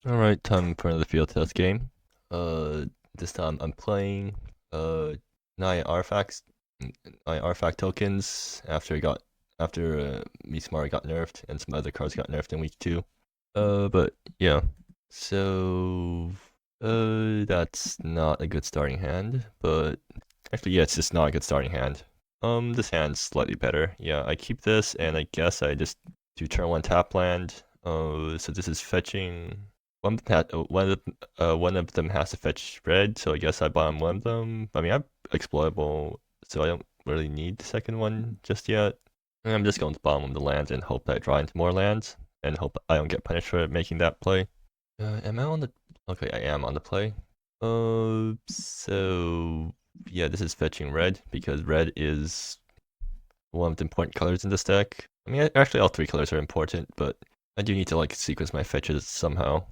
Alright, time for another field test game. Uh, this time I'm playing Naya artifacts, Naya artifact tokens after Miss Mara got nerfed and some other cards got nerfed in week 2. But yeah, so that's not a good starting hand. But actually, yeah, it's just not a good starting hand. This hand's slightly better. Yeah, I keep this, and I guess I just do turn 1 tap land. So this is fetching. One of them has to fetch red, so I guess I bomb one of them. I mean, I'm exploitable, so I don't really need the second one just yet. And I'm just going to bomb the lands and hope that I draw into more lands, and hope I don't get punished for making that play. Am I on the? Okay, I am on the play. So yeah, this is fetching red because red is one of the important colors in this deck. I mean, actually, all 3 colors are important, but I do need to like sequence my fetches somehow.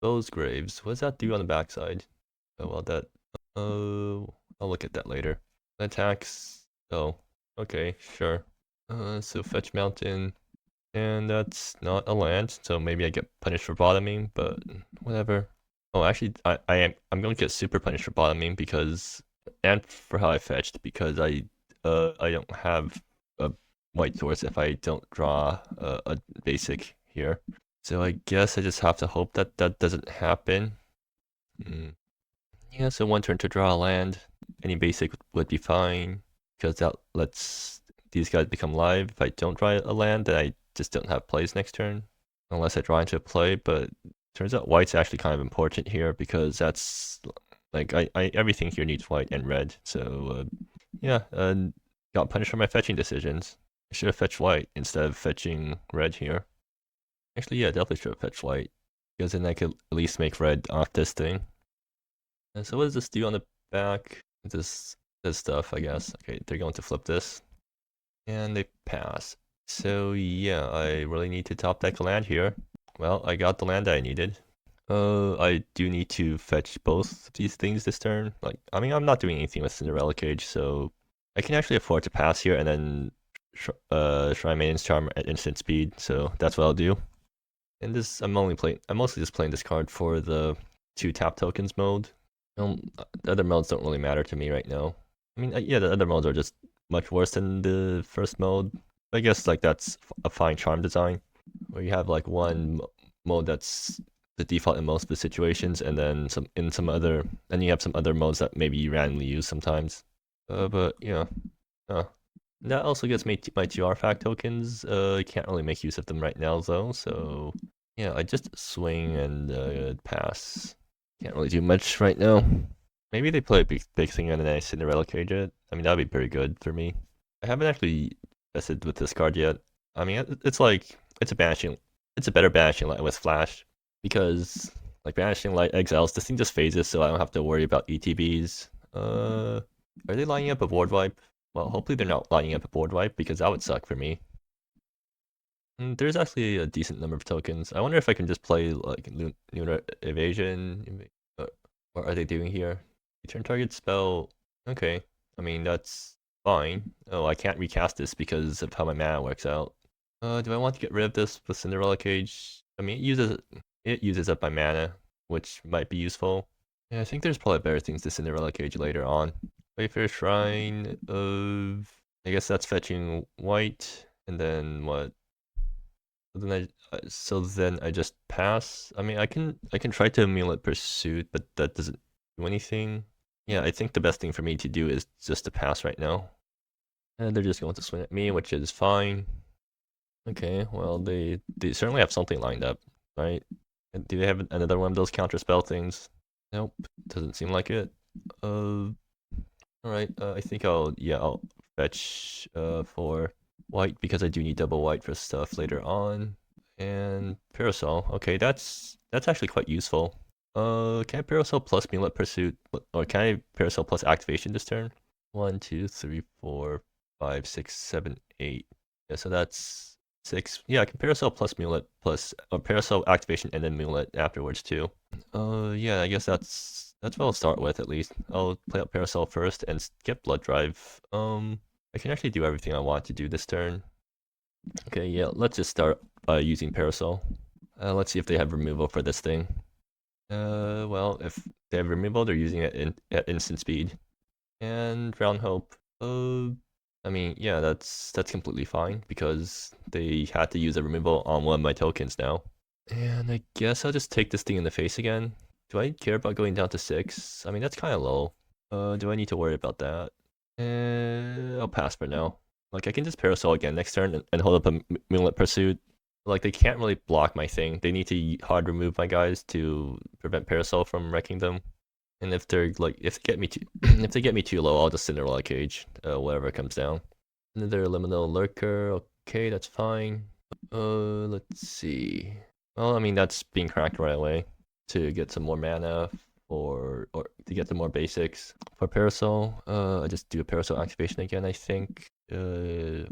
Those graves. What does that do on the backside? Oh well, that. I'll look at that later. Attacks. Oh, okay, sure. So fetch mountain, and that's not a land, so maybe I get punished for bottoming, but whatever. Oh, actually, I'm going to get super punished for bottoming because, and for how I fetched because I don't have a white source if I don't draw a basic here. So I guess I just have to hope that that doesn't happen. Yeah, so 1 turn to draw a land. Any basic would be fine because that lets these guys become live. If I don't draw a land, then I just don't have plays next turn unless I draw into a play. But turns out white's actually kind of important here because that's like everything here needs white and red. So yeah, got punished for my fetching decisions. I should have fetched white instead of fetching red here. Actually, yeah, definitely should have fetched white because then I could at least make red off this thing. And so what does this do on the back? This stuff, I guess. Okay, they're going to flip this. And they pass. So yeah, I really need to top deck a land here. Well, I got the land I needed. I do need to fetch both of these things this turn. Like, I mean, I'm not doing anything with Cinderella Cage, so I can actually afford to pass here and then Shrine Maiden's Charm at instant speed. So that's what I'll do. And this, I'm mostly just playing this card for the 2 tap tokens mode. The other modes don't really matter to me right now. I mean, yeah, the other modes are just much worse than the first mode. I guess like that's a fine charm design, where you have like one mode that's the default in most of the situations, and then then you have some other modes that maybe you randomly use sometimes. But yeah, that also gets me my 2 artifact tokens. I can't really make use of them right now though, so yeah, I just swing and pass. Can't really do much right now. Maybe they play a big thing on a nice Cinderella cage it. I mean, that'd be pretty good for me. I haven't actually tested with this card yet. I mean, it's like it's a better banishing light with flash because like banishing light exiles, this thing just phases, so I don't have to worry about ETBs. Are they lining up a board wipe? Well, hopefully they're not lining up a board wipe because that would suck for me. There's actually a decent number of tokens. I wonder if I can just play like Lunar Evasion. What are they doing here? Return target spell. Okay. I mean, that's fine. Oh, I can't recast this because of how my mana works out. Do I want to get rid of this with Cinderella Cage? I mean, it uses up my mana, which might be useful. Yeah, I think there's probably better things to Cinderella Cage later on. Wayfarer Shrine of... I guess that's fetching white, and then what? So then I just pass. I mean, I can try to Amulet Pursuit, but that doesn't do anything. Yeah, I think the best thing for me to do is just to pass right now. And they're just going to swing at me, which is fine. Okay, well they certainly have something lined up, right? Do they have another one of those counter spell things? Nope, doesn't seem like it. All right. I think I'll fetch for white because I do need double white for stuff later on. And Parasol. Okay, that's actually quite useful. Can I Parasol plus Mulet Pursuit, or can I Parasol plus Activation this turn? 1, 2, 3, 4, 5, 6, 7, 8. Yeah, so that's 6. Yeah, I can Parasol plus Mulet plus, or Parasol Activation and then Mulet afterwards too. Yeah, I guess that's what I'll start with at least. I'll play out Parasol first and skip Blood Drive. I can actually do everything I want to do this turn. Okay, yeah, let's just start by using Parasol. Let's see if they have removal for this thing. Well, if they have removal, they're using it at instant speed. And round hope. I mean, yeah, that's completely fine because they had to use a removal on one of my tokens now. And I guess I'll just take this thing in the face again. Do I care about going down to 6? I mean, that's kind of low. Do I need to worry about that? I'll pass for now. Like, I can just Parasol again next turn and hold up a Moonlit Pursuit. Like, they can't really block my thing. They need to hard remove my guys to prevent Parasol from wrecking them. And if they're like, if they get me too, if they get me too low, I'll just Cinderella Cage, whatever comes down. Another Liminal Lurker. Okay, that's fine. Let's see. Well, I mean, that's being cracked right away to get some more mana or to get some more basics. For Parasol, I just do a Parasol activation again, I think. I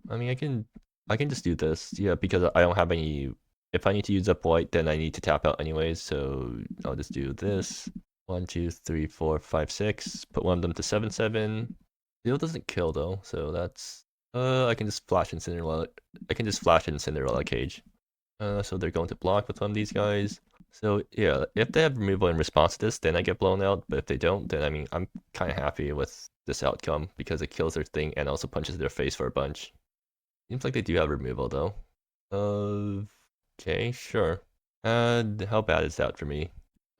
mean, I can just do this, yeah, because I don't have any. If I need to use up white, then I need to tap out anyways, so I'll just do this. 1, 2, 3, 4, 5, 6. Put one of them to 7/7. Deal doesn't kill though, so that's. I can just flash in Cinderella. I can just flash in Cinderella Cage. So they're going to block with one of these guys. So yeah, if they have removal in response to this, then I get blown out. But if they don't, then I mean, I'm kind of happy with this outcome because it kills their thing and also punches their face for a bunch. Seems like they do have removal though. Okay, sure. How bad is that for me?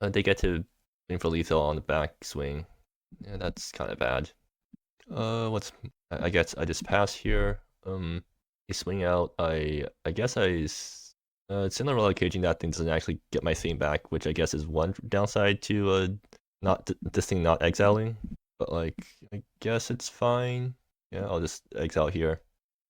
They get to swing for lethal on the back swing. Yeah, that's kind of bad. What's? I guess I just pass here. You swing out. I guess Cinderella caging that thing doesn't actually get my theme back, which I guess is one downside to not this thing not exiling. But like, I guess it's fine. Yeah, I'll just exile here.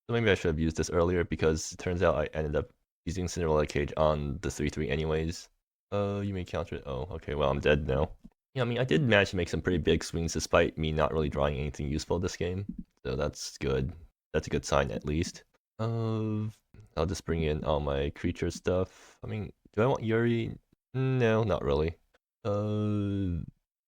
So maybe I should have used this earlier because it turns out I ended up using Cinderella Cage on the 3/3 anyways. You may counter it. Oh, okay, well, I'm dead now. Yeah, I mean, I did manage to make some pretty big swings despite me not really drawing anything useful this game. So that's good. That's a good sign at least. I'll just bring in all my creature stuff. I mean, do I want Yuri? No, not really. I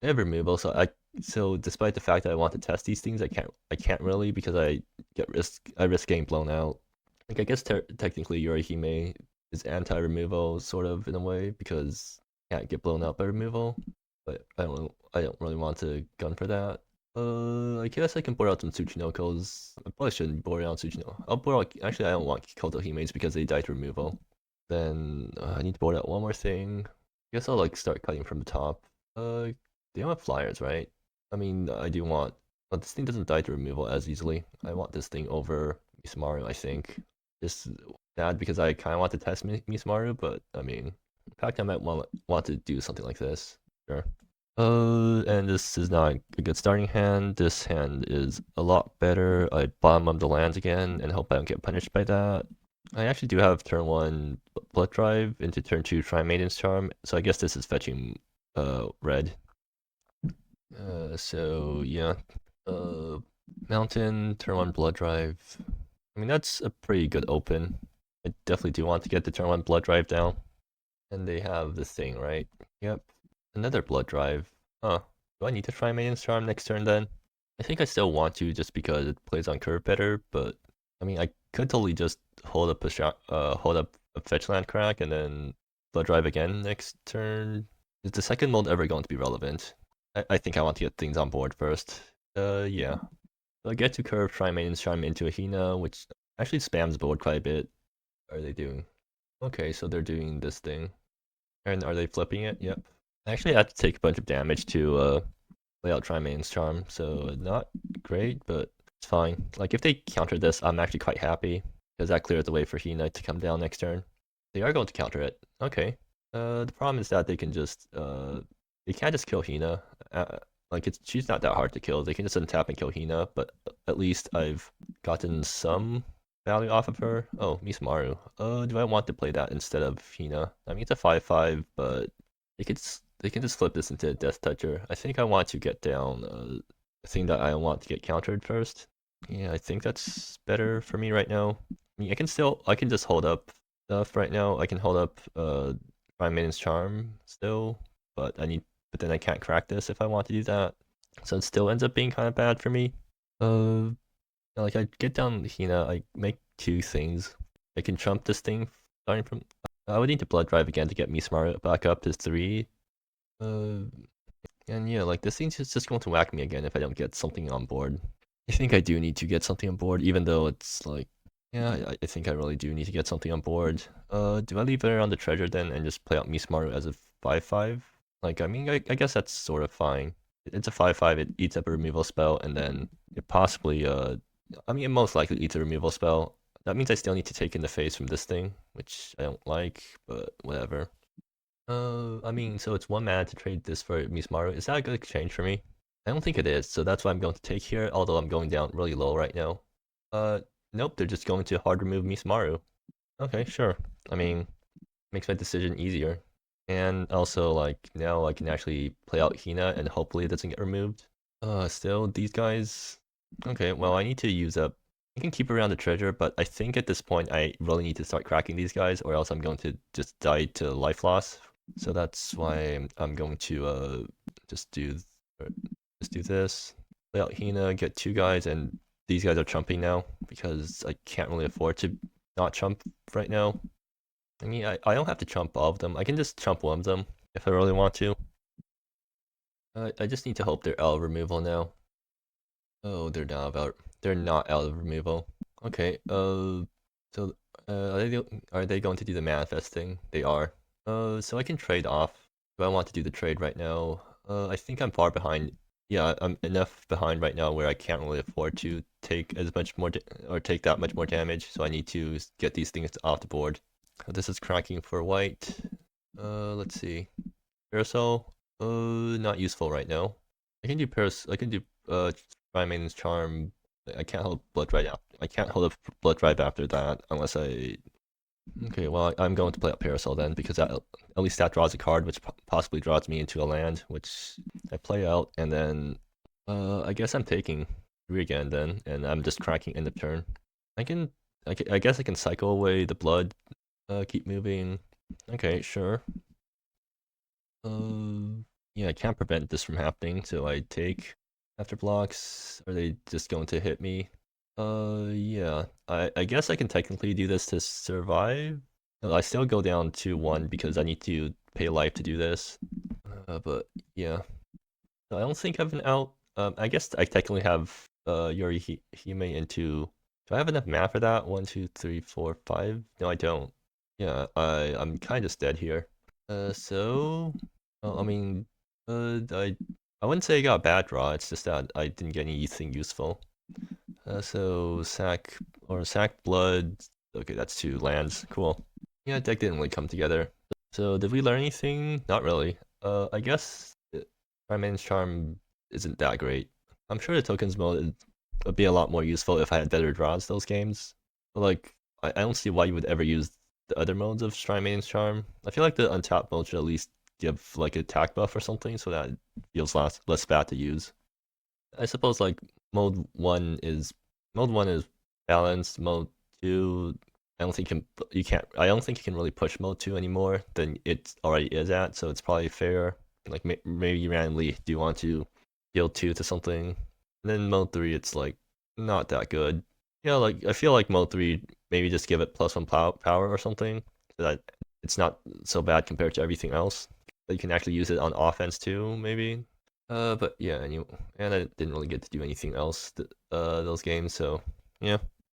have removal, so despite the fact that I want to test these things, I can't really because I risk getting blown out. Like I guess technically Yorihime is anti-removal sort of in a way because I can't get blown out by removal, but I don't really want to gun for that. I guess I can board out some Tsuchinokos. I probably shouldn't board out Tsuchinoko. I'll board out, actually I don't want Kotohimes because they die to removal. Then I need to board out one more thing. I guess I'll like start cutting from the top. They don't have flyers, right? I mean, I do want. But this thing doesn't die to removal as easily. I want this thing over Misamaru, I think. Just bad because I kind of want to test Misamaru, but I mean, in fact, I might want to do something like this. Sure. And this is not a good starting hand. This hand is a lot better. I bottom up the lands again and hope I don't get punished by that. I actually do have turn 1 Blood Drive into turn 2 Try Maiden's Charm, so I guess this is fetching red. So yeah. Mountain, turn 1 Blood Drive. I mean, that's a pretty good open. I definitely do want to get the turn 1 Blood Drive down. And they have this thing, right? Yep. Another Blood Drive. Huh. Do I need to try Maiden's Charm next turn then? I think I still want to just because it plays on curve better, but I mean, I could totally just hold up a fetch land crack and then Blood Drive again next turn. Is the second mode ever going to be relevant? I think I want to get things on board first. Yeah. So I get to curve, try Maiden's Charm into a Hina, which actually spams the board quite a bit. What are they doing? Okay, so they're doing this thing. And are they flipping it? Yep. I actually had to take a bunch of damage to lay out Try Maiden's Charm, so not great, but it's fine. Like, if they counter this, I'm actually quite happy, because that clears the way for Hina to come down next turn. They are going to counter it. Okay. The problem is that they can just, they can't just kill Hina. Like, she's not that hard to kill. They can just untap and kill Hina, but at least I've gotten some value off of her. Oh, Misamaru. Do I want to play that instead of Hina? I mean, it's a 5/5, but they can just flip this into a Death Toucher. I think I want to get down the thing that I want to get countered first. Yeah, I think that's better for me right now. I mean, I can just hold up stuff right now. I can hold up Prime Maiden's Charm still, but then I can't crack this if I want to do that. So it still ends up being kind of bad for me. Like I get down Hina, I make 2 things. I can trump this thing starting from. I would need to Blood Drive again to get Misamaru back up to 3. And yeah, like this thing's just going to whack me again if I don't get something on board. I think I do need to get something on board, even though it's like, yeah, I think I really do need to get something on board. Do I leave it around the treasure then and just play out Mismaru as a 5/5? Like, I mean, I guess that's sort of fine. It's a 5/5, it eats up a removal spell, and then it possibly, I mean, it most likely eats a removal spell. That means I still need to take in the face from this thing, which I don't like, but whatever. I mean, so it's 1 mana to trade this for Mismaru. Is that a good exchange for me? I don't think it is, so that's what I'm going to take here, although I'm going down really low right now. Nope, they're just going to hard remove Mismaru. Okay, sure. I mean, makes my decision easier. And also, like, now I can actually play out Hina and hopefully it doesn't get removed. Still, these guys... Okay, well, I need to use up... I can keep around the treasure, but I think at this point I really need to start cracking these guys, or else I'm going to just die to life loss. So that's why I'm going to just do this. Play out Hina, get 2 guys, and these guys are chumping now because I can't really afford to not chump right now. I mean, I don't have to chump all of them. I can just chump one of them if I really want to. I just need to hope they're out of removal now. Oh, they're not out of removal. Okay. So are they going to do the manifest thing? They are. So I can trade off. Do I want to do the trade right now? I think I'm far behind. Yeah, I'm enough behind right now where I can't really afford to take as much more or take that much more damage. So I need to get these things off the board. This is cracking for white. Let's see. Parasol. Not useful right now. I can do I can do Prime Maiden's Charm. I can't hold Blood Drive after. I can't hold a Blood Drive after that unless I. Okay, well I'm going to play up Parasol then because at least that draws a card which possibly draws me into a land, which I play out, and then I guess I'm taking 3 again then, and I'm just cracking end of turn. I guess I can cycle away the blood. Keep moving. Okay, sure. Yeah, I can't prevent this from happening, so I take after blocks. Are they just going to hit me? Yeah. I guess I can technically do this to survive. No, I still go down to 1 because I need to pay life to do this. But yeah. I don't think I have an out. I guess I technically have Yuri Hime into. Do I have enough mana for that? 1, 2, 3, 4, 5? No, I don't. Yeah, I'm kind of dead here. So, I mean, I wouldn't say I got a bad draw. It's just that I didn't get anything useful. So sack blood. Okay, that's 2 lands. Cool. Yeah, deck didn't really come together. So did we learn anything? Not really. I guess Prime Maiden's Charm isn't that great. I'm sure the tokens mode would be a lot more useful if I had better draws those games. But like, I don't see why you would ever use the other modes of Shrine Maiden's Charm. I feel like the untapped mode should at least give like attack buff or something so that it feels less bad to use. I suppose like mode 1 is balanced. Mode 2, I don't think I don't think you can really push mode 2 anymore than it already is at, so it's probably fair. Like maybe you randomly do want to deal 2 to something. And then mode 3, it's like not that good. Yeah, like I feel like mode 3 maybe just give it +1 power or something so that it's not so bad compared to everything else. But you can actually use it on offense too, maybe. But yeah, and I didn't really get to do anything else those games, so yeah.